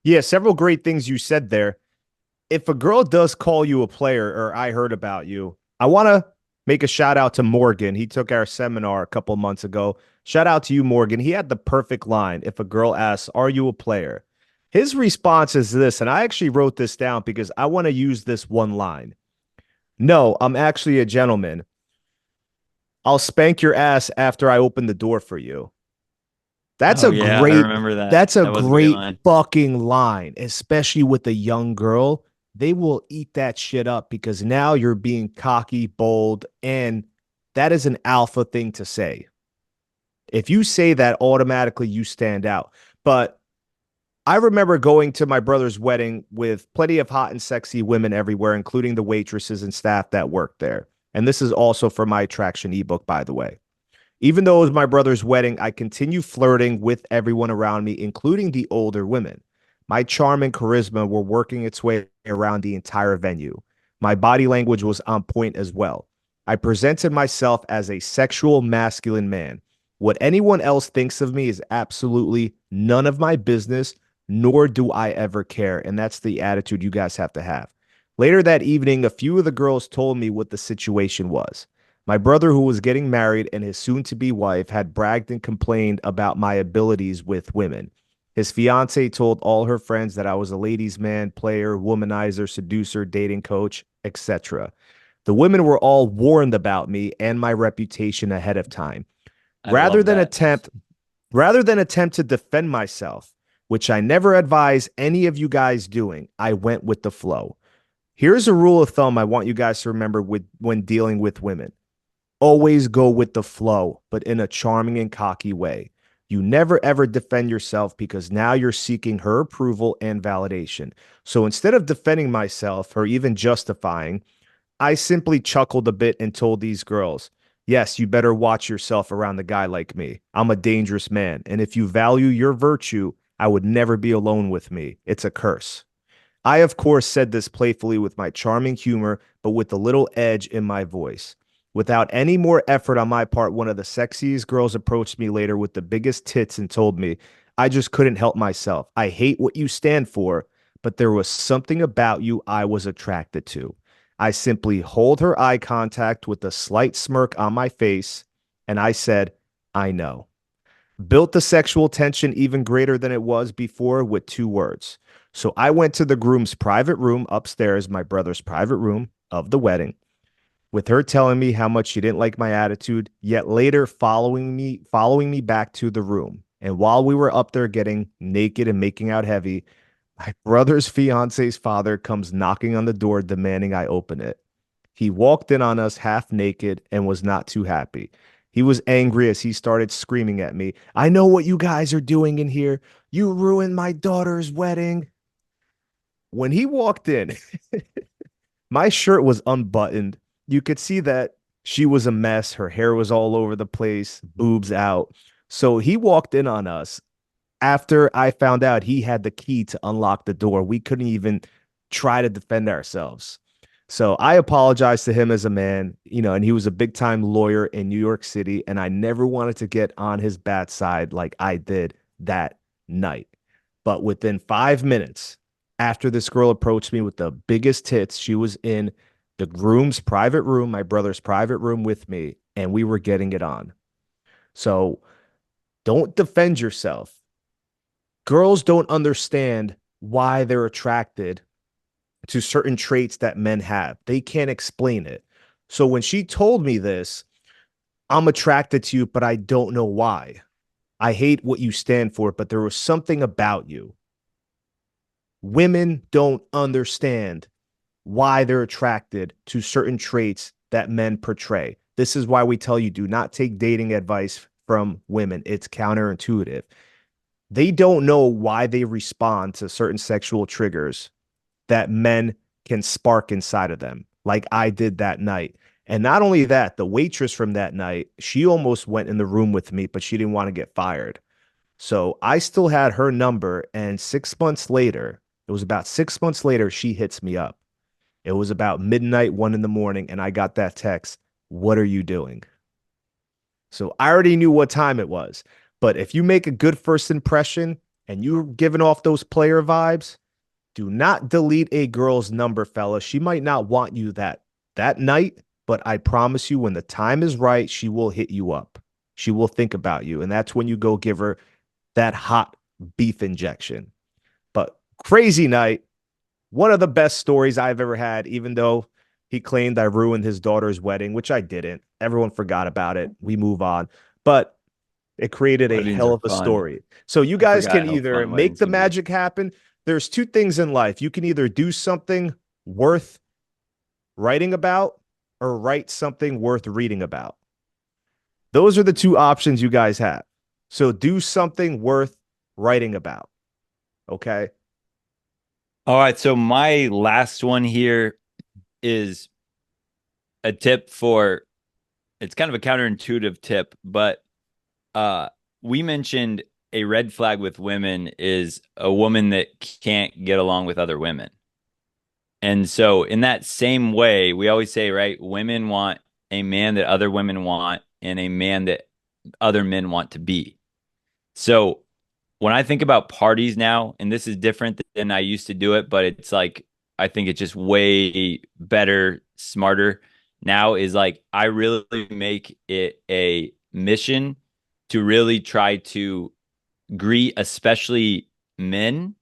Yeah, several great things you said there. If a girl does call you a player or I heard about you, I want to make a shout out to Morgan. He took our seminar a couple months ago. Shout out to you, Morgan. He had the perfect line. If a girl asks, are you a player? His response is this, and I actually wrote this down because I want to use this one line. No, I'm actually a gentleman. I'll spank your ass after I open the door for you. That's Oh a yeah, I great remember that. that's a That was a great great line. fucking line, especially with a young girl. They will eat that shit up because now you're being cocky, bold, and that is an alpha thing to say. If you say that, automatically you stand out. But I remember going to my brother's wedding with plenty of hot and sexy women everywhere, including the waitresses and staff that worked there. And this is also for my attraction ebook, by the way. Even though it was my brother's wedding, I continue flirting with everyone around me, including the older women. My charm and charisma were working its way around the entire venue. My body language was on point as well. I presented myself as a sexual masculine man. What anyone else thinks of me is absolutely none of my business, nor do I ever care. And that's the attitude you guys have to have. Later that evening, a few of the girls told me what the situation was. My brother, who was getting married, and his soon-to-be wife had bragged and complained about my abilities with women. His fiance told all her friends that I was a ladies' man, player, womanizer, seducer, dating coach, etc. The women were all warned about me and my reputation ahead of time. I Rather love than that. attempt Rather than attempt to defend myself, which I never advise any of you guys doing, I went with the flow. Here's a rule of thumb I want you guys to remember with when dealing with women. Always go with the flow, but in a charming and cocky way. You never ever defend yourself because now you're seeking her approval and validation. So instead of defending myself or even justifying, I simply chuckled a bit and told these girls, yes, you better watch yourself around a guy like me. I'm a dangerous man. And if you value your virtue, I would never be alone with me. It's a curse. I, of course, said this playfully with my charming humor, but with a little edge in my voice. Without any more effort on my part, one of the sexiest girls approached me later with the biggest tits and told me, I just couldn't help myself. I hate what you stand for, but there was something about you I was attracted to. I simply hold her eye contact with a slight smirk on my face, and I said, I know. Built the sexual tension even greater than it was before with two words. So I went to the groom's private room upstairs, my brother's private room of the wedding, with her telling me how much she didn't like my attitude, yet later following me back to the room. And while we were up there getting naked and making out heavy, my brother's fiance's father comes knocking on the door demanding I open it. He walked in on us half naked and was not too happy. He was angry as he started screaming at me, I know what you guys are doing in here. You ruined my daughter's wedding. When he walked in, my shirt was unbuttoned. You could see that she was a mess. Her hair was all over the place, boobs out. So he walked in on us after I found out he had the key to unlock the door. We couldn't even try to defend ourselves. So I apologized to him as a man, and he was a big time lawyer in New York City. And I never wanted to get on his bad side like I did that night. But within 5 minutes after this girl approached me with the biggest tits, she was in the groom's private room, my brother's private room with me, and we were getting it on. So don't defend yourself. Girls don't understand why they're attracted to certain traits that men have. They can't explain it. So when she told me this, I'm attracted to you, but I don't know why. I hate what you stand for, but there was something about you. Women don't understand why they're attracted to certain traits that men portray. This is why we tell you do not take dating advice from women. It's counterintuitive. They don't know why they respond to certain sexual triggers that men can spark inside of them, like I did that night. And not only that, the waitress from that night, she almost went in the room with me, but she didn't want to get fired. So I still had her number. And 6 months later, it was about 6 months later, she hits me up. It was about midnight, 1 in the morning, and I got that text. What are you doing? So I already knew what time it was. But if you make a good first impression and you're giving off those player vibes, do not delete a girl's number, fella. She might not want you that night, but I promise you, when the time is right, she will hit you up. She will think about you, and that's when you go give her that hot beef injection. But crazy night. One of the best stories I've ever had, even though he claimed I ruined his daughter's wedding, which I didn't. Everyone forgot about it. We move on. But it created a Weddings hell are of a fun. story. So you I guys forgot can how either fun make weddings the can be. magic happen. There's two things in life. You can either do something worth writing about or write something worth reading about. Those are the two options you guys have. So do something worth writing about. Okay. All right, so my last one here is a tip for it's kind of a counterintuitive tip, but uh we mentioned a red flag with women is a woman that can't get along with other women. And so in that same way, we always say, right, women want a man that other women want and a man that other men want to be. So when I think about parties now, and this is different than I used to do it, but it's like I think it's just way better, smarter now is like I really make it a mission to really try to greet, especially men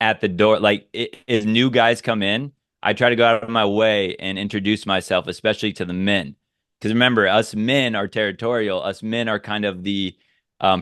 at the door. Like as new guys come in, I try to go out of my way and introduce myself, especially to the men. Because remember, us men are territorial. Us men are kind of the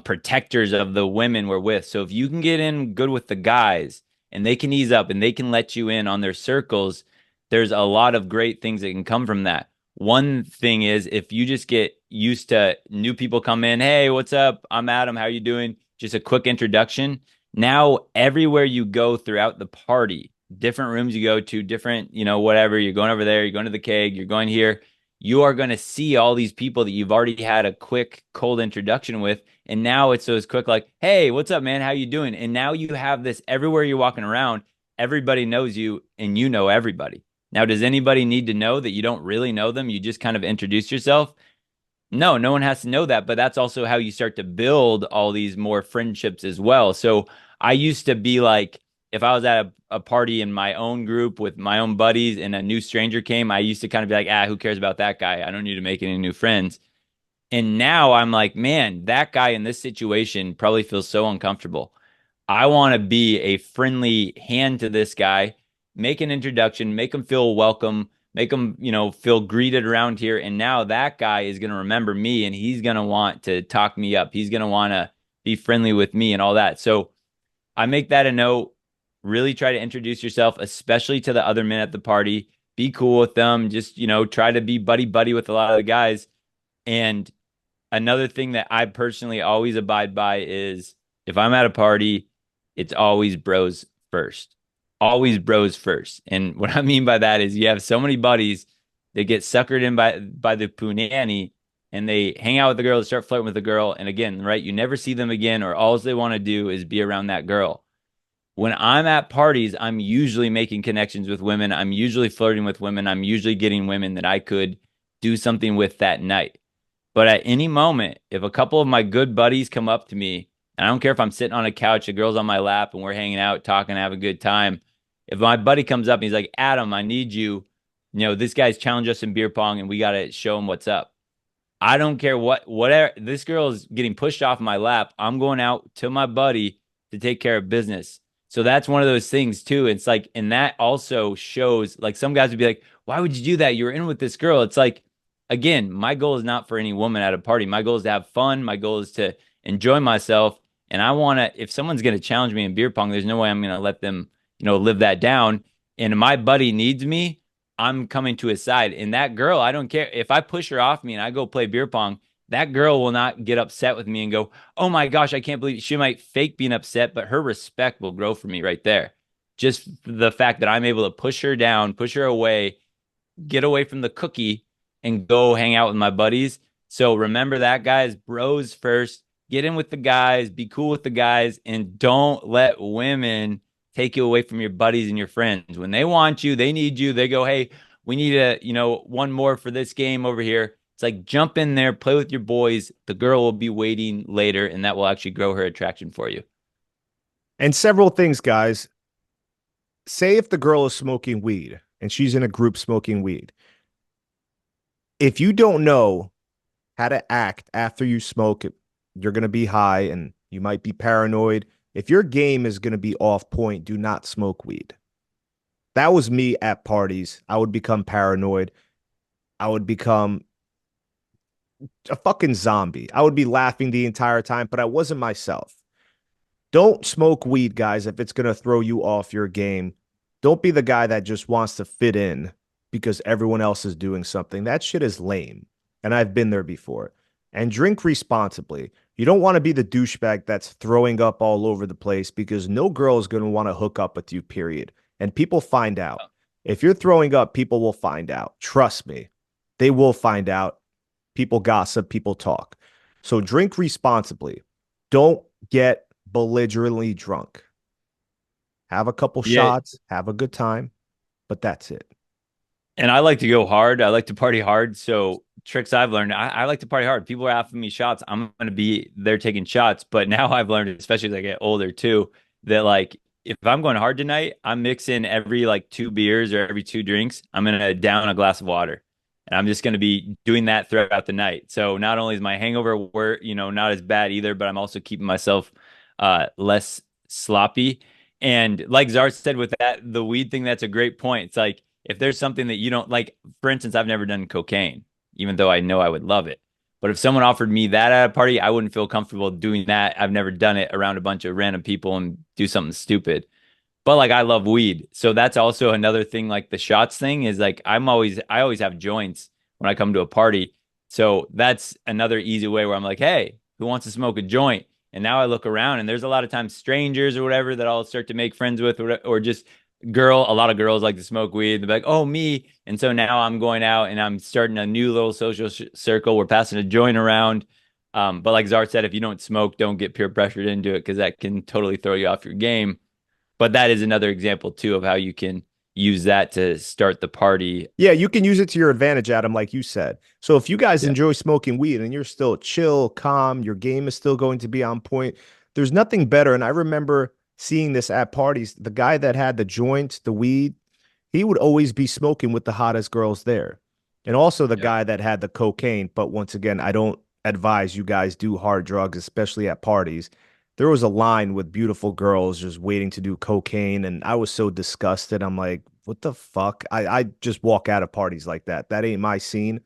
protectors of the women we're with. So if you can get in good with the guys and they can ease up and they can let you in on their circles, there's a lot of great things that can come from that. One thing is if you just get used to new people come in, hey, what's up? I'm Adam. How are you doing? Just a quick introduction. Now, everywhere you go throughout the party, different rooms you go to, different, whatever, you're going over there, you're going to the keg, you're going here, you are going to see all these people that you've already had a quick, cold introduction with. And now it's those quick, like, hey, what's up, man? How you doing? And now you have this everywhere you're walking around, everybody knows you and you know everybody. Now, does anybody need to know that you don't really know them? You just kind of introduce yourself. No, no one has to know that, but that's also how you start to build all these more friendships as well. So I used to be like, if I was at a party in my own group with my own buddies and a new stranger came, I used to kind of be like, who cares about that guy? I don't need to make any new friends. And now I'm like, man, that guy in this situation probably feels so uncomfortable. I want to be a friendly hand to this guy, make an introduction, make him feel welcome, make him, feel greeted around here. And now that guy is going to remember me and he's going to want to talk me up. He's going to want to be friendly with me and all that. So I make that a note. Really try to introduce yourself, especially to the other men at the party. Be cool with them. Just, try to be buddy buddy with a lot of the guys. And another thing that I personally always abide by is if I'm at a party, it's always bros first. Always bros first. And what I mean by that is you have so many buddies that get suckered in by the punani and they hang out with the girl, they start flirting with the girl. And again, right, you never see them again, or all they want to do is be around that girl. When I'm at parties, I'm usually making connections with women. I'm usually flirting with women. I'm usually getting women that I could do something with that night. But at any moment, if a couple of my good buddies come up to me, and I don't care if I'm sitting on a couch, a girl's on my lap, and we're hanging out, talking, having a good time. If my buddy comes up and he's like, Adam, I need you. This guy's challenged us in beer pong, and we got to show him what's up. I don't care whatever. This girl is getting pushed off my lap. I'm going out to my buddy to take care of business. So that's one of those things too. It's like, and that also shows, like, some guys would be like, why would you do that? You were in with this girl. It's like, again, my goal is not for any woman at a party. My goal is to have fun. My goal is to enjoy myself. And I want to, if someone's going to challenge me in beer pong, there's no way I'm going to let them, live that down. And my buddy needs me, I'm coming to his side. And that girl, I don't care. If I push her off me and I go play beer pong, that girl will not get upset with me and go, oh my gosh, I can't believe it. She might fake being upset, but her respect will grow for me right there. Just the fact that I'm able to push her down, push her away, get away from the cookie and go hang out with my buddies. So remember that, guys, bros first, get in with the guys, be cool with the guys, and don't let women take you away from your buddies and your friends. When they want you, they need you, they go, hey, we need one more for this game over here. It's like, jump in there, play with your boys. The girl will be waiting later, and that will actually grow her attraction for you. And several things, guys. Say if the girl is smoking weed and she's in a group smoking weed. If you don't know how to act after you smoke it, you're going to be high and you might be paranoid. If your game is going to be off point, do not smoke weed. That was me at parties. I would become paranoid. I would become a fucking zombie. I would be laughing the entire time, but I wasn't myself. Don't smoke weed, guys, if it's going to throw you off your game. Don't be the guy that just wants to fit in because everyone else is doing something. That shit is lame. And I've been there before. And drink responsibly. You don't want to be the douchebag that's throwing up all over the place because no girl is going to want to hook up with you, period. And people find out. If you're throwing up, people will find out. Trust me. They will find out. People gossip, people talk. So drink responsibly. Don't get belligerently drunk. Have a couple shots, have a good time, but that's it. And I like to go hard. I like to party hard. So tricks I've learned, I like to party hard. People are offering me shots. I'm going to be there taking shots. But now I've learned, especially as I get older too, that like if I'm going hard tonight, I'm mixing every like 2 beers or every 2 drinks. I'm going to down a glass of water. And I'm just going to be doing that throughout the night. So not only is my hangover not as bad either, but I'm also keeping myself less sloppy. And like Czar said with that, the weed thing, that's a great point. It's like if there's something that you don't like, for instance, I've never done cocaine, even though I know I would love it. But if someone offered me that at a party, I wouldn't feel comfortable doing that. I've never done it around a bunch of random people and do something stupid. But like I love weed. So that's also another thing, like the shots thing is like I always have joints when I come to a party. So that's another easy way where I'm like, hey, who wants to smoke a joint? And now I look around and there's a lot of times strangers or whatever that I'll start to make friends with, or just a lot of girls like to smoke weed. They're like, oh, me. And so now I'm going out and I'm starting a new little social circle. We're passing a joint around. But like Czar said, if you don't smoke, don't get peer pressured into it because that can totally throw you off your game. But that is another example too of how you can use that to start the party. Yeah, you can use it to your advantage, Adam, like you said. So if you guys Yeah. enjoy smoking weed and you're still chill, calm, your game is still going to be on point, there's nothing better. And I remember seeing this at parties. The guy that had the joint, the weed, he would always be smoking with the hottest girls there. And also the Yep. guy that had the cocaine. But once again, I don't advise you guys do hard drugs, especially at parties. There was a line with beautiful girls just waiting to do cocaine, and I was so disgusted. I'm like, what the fuck? I just walk out of parties like that. That ain't my scene.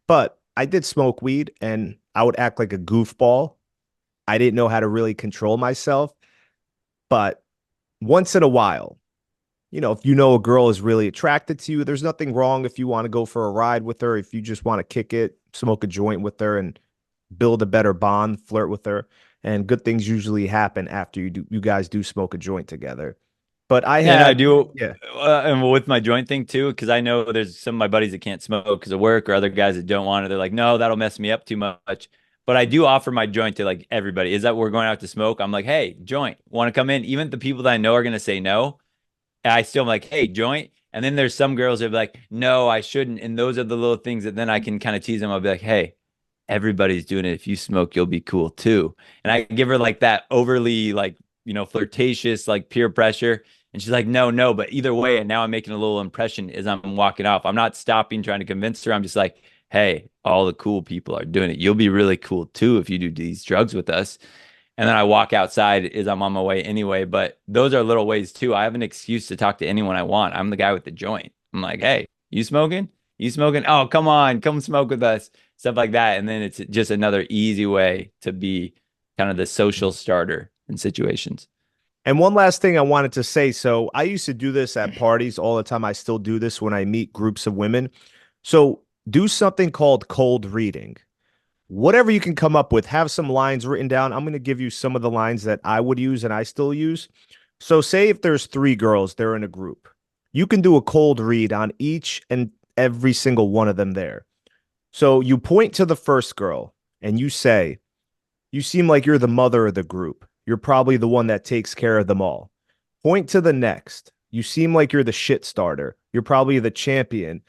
But I did smoke weed and I would act like a goofball. I didn't know how to really control myself. But once in a while, if you know a girl is really attracted to you, there's nothing wrong if you want to go for a ride with her, if you just want to kick it, smoke a joint with her and build a better bond, flirt with her. And good things usually happen after you guys do smoke a joint together. But I And I had, do, yeah. and with my joint thing too, because I know there's some of my buddies that can't smoke because of work or other guys that don't want it. They're like, no, that'll mess me up too much. But I do offer my joint to like everybody. Is that we're going out to smoke? I'm like, hey, joint, want to come in? Even the people that I know are going to say no. I still am like, hey, joint. And then there's some girls that are like, no, I shouldn't. And those are the little things that then I can kind of tease them. I'll be like, hey, everybody's doing it. If you smoke, you'll be cool too. And I give her like that overly like, flirtatious, like peer pressure. And she's like, no, no. But either way, and now I'm making a little impression as I'm walking off. I'm not stopping trying to convince her. I'm just like, hey, all the cool people are doing it. You'll be really cool too if you do these drugs with us. And then I walk outside as I'm on my way anyway. But those are little ways too. I have an excuse to talk to anyone I want. I'm the guy with the joint. I'm like, hey, you smoking? You smoking? Oh, come on, come smoke with us. Stuff like that. And then it's just another easy way to be kind of the social starter in situations. And one last thing I wanted to say. So I used to do this at parties all the time. I still do this when I meet groups of women. So do something called cold reading. Whatever you can come up with, have some lines written down. I'm going to give you some of the lines that I would use and I still use. So say if there's three girls, they're in a group. You can do a cold read on each and every single one of them there. So you point to the first girl and you say, you seem like you're the mother of the group. You're probably the one that takes care of them all. Point to the next. You seem like you're the shit starter. You're probably the champion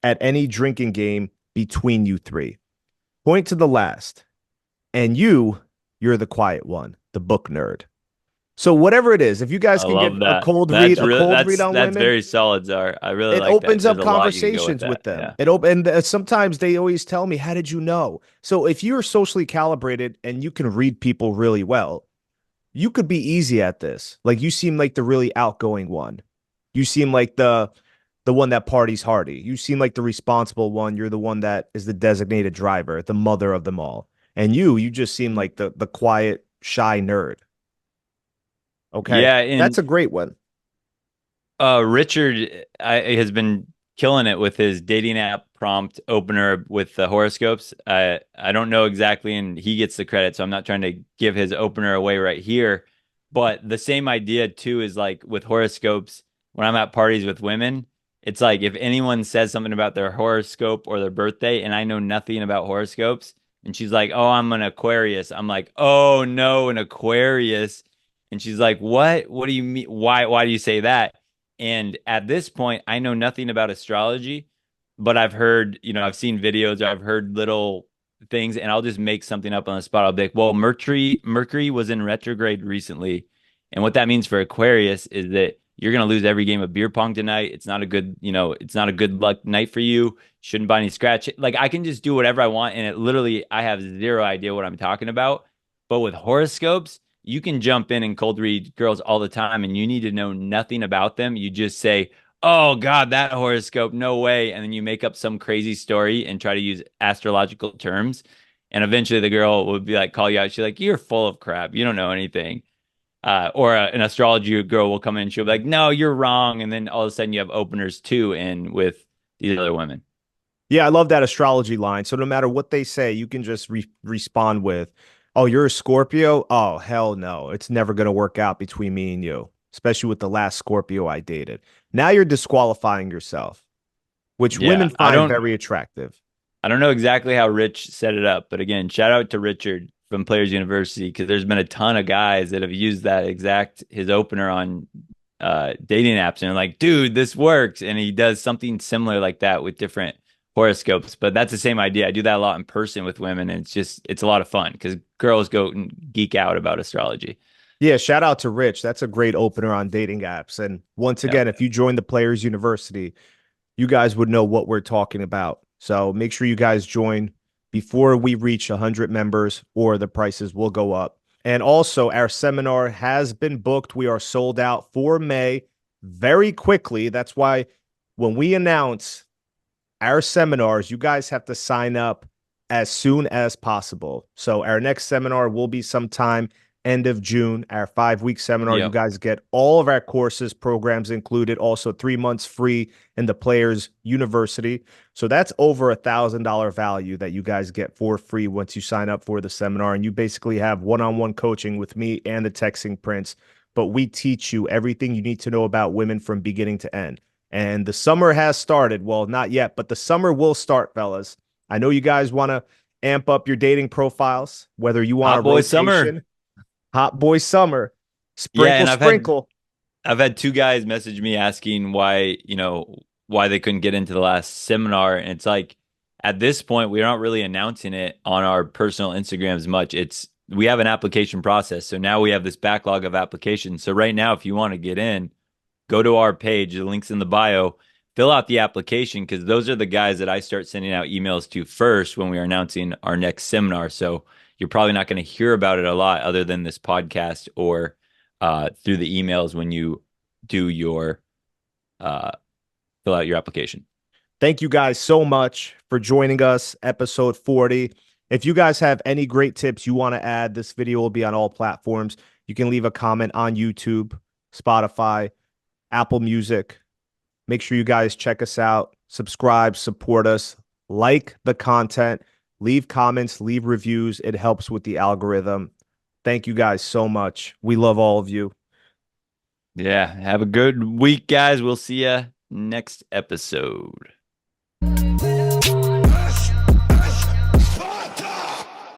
at any drinking game between you three. Point to the last. And you're the quiet one, the book nerd. So whatever it is, if you guys I can get love a that. cold read, That's a real. cold read on That's women, very solid, Czar. I really it like that. opens There's up a lot you can go with conversations that. with them. Yeah. Sometimes they always tell me, "How did you know?" So if you're socially calibrated and you can read people really well, you could be easy at this. Like you seem like the really outgoing one. You seem like the one that parties hardy. You seem like the responsible one. You're the one that is the designated driver, the mother of them all. And you just seem like the quiet, shy nerd. Okay. Yeah, and That's a great one. Richard has been killing it with his dating app prompt opener with the horoscopes. I don't know exactly, and he gets the credit, so I'm not trying to give his opener away right here. But the same idea too is like with horoscopes. When I'm at parties with women, it's like if anyone says something about their horoscope or their birthday, and I know nothing about horoscopes, and she's like, "Oh, I'm an Aquarius," I'm like, "Oh no, an Aquarius." And she's like, "What? What do you mean? Why do you say that?" And at this point, I know nothing about astrology, but I've heard, I've seen videos, or I've heard little things, and I'll just make something up on the spot. I'll be like, well, Mercury was in retrograde recently. And what that means for Aquarius is that you're gonna lose every game of beer pong tonight. It's not a good, it's not a good luck night for you. Shouldn't buy any scratch. Like I can just do whatever I want, and it literally I have zero idea what I'm talking about. But with horoscopes, you can jump in and cold read girls all the time and you need to know nothing about them. You just say, oh God, that horoscope, no way. And then you make up some crazy story and try to use astrological terms. And eventually the girl would be like, call you out. She's like, you're full of crap. You don't know anything. An astrology girl will come in and she'll be like, no, you're wrong. And then all of a sudden you have openers too in with these other women. Yeah, I love that astrology line. So no matter what they say, you can just respond with, "Oh, you're a Scorpio? Oh, hell no. It's never going to work out between me and you, especially with the last Scorpio I dated." Now you're disqualifying yourself, which Yeah, women find very attractive. I don't know exactly how Rich set it up, but again, shout out to Richard from Players University because there's been a ton of guys that have used that exact his opener on dating apps and are like, dude, this works. And he does something similar like that with different horoscopes. But that's the same idea. I do that a lot in person with women, and it's a lot of fun because girls go and geek out about astrology. Yeah, shout out to Rich. That's a great opener on dating apps. And once Yeah. again, if you join the Players University, you guys would know what we're talking about. So make sure you guys join before we reach 100 members, or the prices will go up. And also, our seminar has been booked. We are sold out for May very quickly. That's why when we announce our seminars, you guys have to sign up as soon as possible. So our next seminar will be sometime end of June, our 5-week seminar. You Yep. guys get all of our courses, programs included, also 3 months free in the Players University. So that's over $1,000 value that you guys get for free once you sign up for the seminar. And you basically have one-on-one coaching with me and the Texting Prince. But we teach you everything you need to know about women from beginning to end. And the summer has started. Well, not yet, but the summer will start, fellas. I know you guys want to amp up your dating profiles, whether you want a Hot boy summer. rotation, hot boy summer, Yeah, sprinkle, and sprinkle. I've had two guys message me asking why they couldn't get into the last seminar. And it's like at this point, we're not really announcing it on our personal Instagrams much. We have an application process. So now we have this backlog of applications. So right now, if you want to get in, go to our page, the link's in the bio, fill out the application because those are the guys that I start sending out emails to first when we are announcing our next seminar. So you're probably not going to hear about it a lot other than this podcast or through the emails when you do your uh, fill out your application. Thank you guys so much for joining us, episode 40. If you guys have any great tips you want to add, this video will be on all platforms. You can leave a comment on YouTube, Spotify, Apple Music. Make sure you guys check us out, subscribe, support us, like the content, leave comments, leave reviews. It helps with the algorithm. Thank you guys so much. We love all of you. Yeah, have a good week, guys. We'll see you next episode.